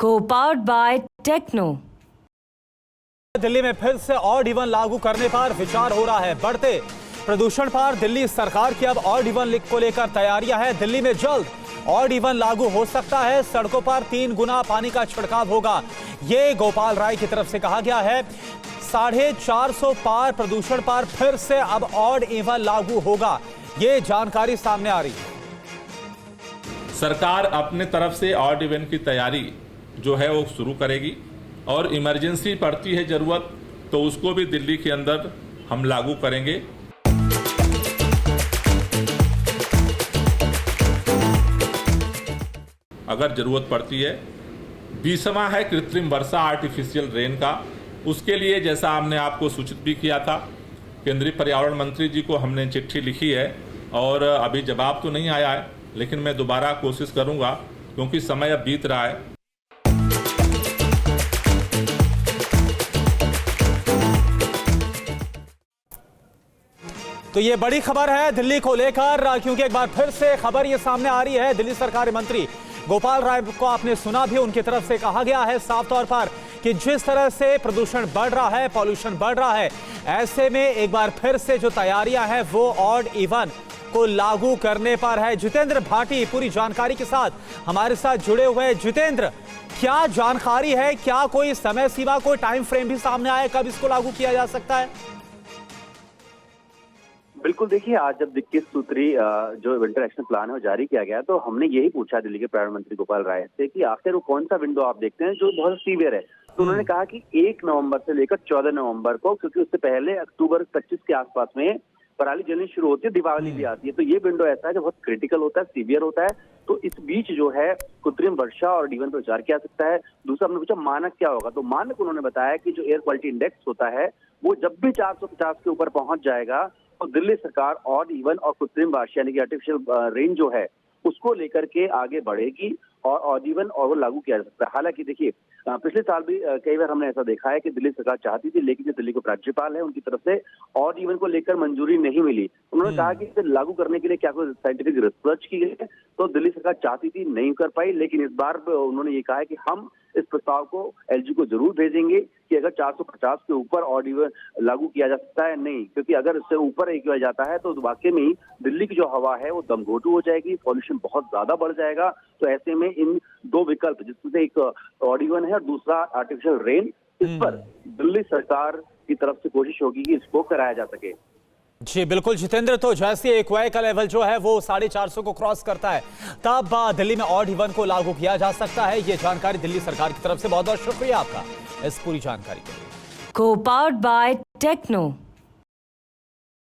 Co-powered by Techno। Delhi में फिर से ऑड इवन लागू करने पर विचार हो रहा है। बढ़ते प्रदूषण पर दिल्ली सरकार की अब ऑड इवन को लेकर तैयारियां हैं। दिल्ली में जल्द ऑड इवन लागू हो सकता है। सड़कों पर 3 गुना पानी का छिड़काव होगा, ये गोपाल राय की तरफ से कहा गया है। 450 पार प्रदूषण पर फिर से अब ऑड इवन लागू होगा, ये जानकारी सामने आ रही है। सरकार अपने तरफ से ऑड इवन की तैयारी जो है वो शुरू करेगी और इमरजेंसी पड़ती है जरूरत तो उसको भी दिल्ली के अंदर हम लागू करेंगे। अगर जरूरत पड़ती है, 20वां है कृत्रिम वर्षा आर्टिफिशियल रेन का, उसके लिए जैसा हमने आपको सूचित भी किया था, केंद्रीय पर्यावरण मंत्री जी को हमने चिट्ठी लिखी है और अभी जवाब तो नहीं आया है, लेकिन मैं दोबारा कोशिश करूंगा क्योंकि समय अब बीत रहा है। तो ये बड़ी खबर है दिल्ली को लेकर, क्योंकि एक बार फिर से खबर ये सामने आ रही है। दिल्ली सरकारी मंत्री गोपाल राय को आपने सुना भी, उनकी तरफ से कहा गया है साफ तौर पर कि जिस तरह से प्रदूषण बढ़ रहा है, पॉल्यूशन बढ़ रहा है, ऐसे में एक बार फिर से जो तैयारियां हैं वो ऑड इवन को लागू करने पर है। जितेंद्र भाटी पूरी जानकारी के साथ हमारे साथ जुड़े हुए हैं। जितेंद्र, क्या जानकारी है, क्या कोई समय सीमा, कोई टाइम फ्रेम भी सामने आया, कब इसको लागू किया जा सकता है? बिल्कुल, देखिए आज जब 21 सूत्री जो विंटर एक्शन प्लान है वो जारी किया गया तो हमने यही पूछा दिल्ली के पर्यावरण मंत्री गोपाल राय से कि आखिर वो कौन सा विंडो आप देखते हैं जो बहुत सीवियर है। तो उन्होंने कहा कि 1 नवंबर से लेकर 14 नवंबर को, क्योंकि उससे पहले अक्टूबर 25 के आसपास में पराली जलनी शुरू होती है, दिवाली भी आती है, तो ये विंडो ऐसा है जो बहुत क्रिटिकल होता है, सीवियर होता है। तो इस बीच जो है कृत्रिम वर्षा और इवन पर विचार किया सकता है। दूसरा हमने पूछा मानक क्या होगा, तो मानक उन्होंने बताया कि जो एयर क्वालिटी इंडेक्स होता है वो जब भी 450 के ऊपर पहुंच जाएगा तो दिल्ली सरकार ऑड इवन और कृत्रिम वर्षा यानी कि आर्टिफिशियल रेन जो है उसको लेकर के आगे बढ़ेगी और ऑड इवन और वो लागू किया जा सकता है। हालांकि देखिए पिछले साल भी कई बार हमने ऐसा देखा है कि दिल्ली सरकार चाहती थी, लेकिन जो दिल्ली के राज्यपाल है उनकी तरफ से ऑड इवन को लेकर मंजूरी नहीं मिली। उन्होंने कहा कि इसे लागू करने के लिए क्या कोई साइंटिफिक रिसर्च की गई है, तो दिल्ली सरकार चाहती थी, नहीं कर पाई। लेकिन इस बार उन्होंने ये कहा है कि हम इस प्रस्ताव को एलजी को जरूर भेजेंगे कि अगर 450 के ऊपर ऑड इवन लागू किया जा सकता है, नहीं, क्योंकि अगर इससे ऊपर किया जाता है तो वाकई में ही दिल्ली की जो हवा है वो दमघोटू हो जाएगी, पॉल्यूशन बहुत ज्यादा बढ़ जाएगा। तो ऐसे में इन 2 विकल्प, जिसमें एक ऑड इवन है और दूसरा आर्टिफिशियल रेन, इस पर दिल्ली सरकार की तरफ से कोशिश होगी कि इसको कराया जा सके। जी बिल्कुल जितेंद्र, तो जैसे एक्वाई का लेवल जो है वो 450 को क्रॉस करता है तब दिल्ली में ऑड इवन को लागू किया जा सकता है। ये जानकारी दिल्ली सरकार की तरफ से बहुत बहुत शुक्रिया आपका इस पूरी जानकारी के लिए। Co-powered by Techno।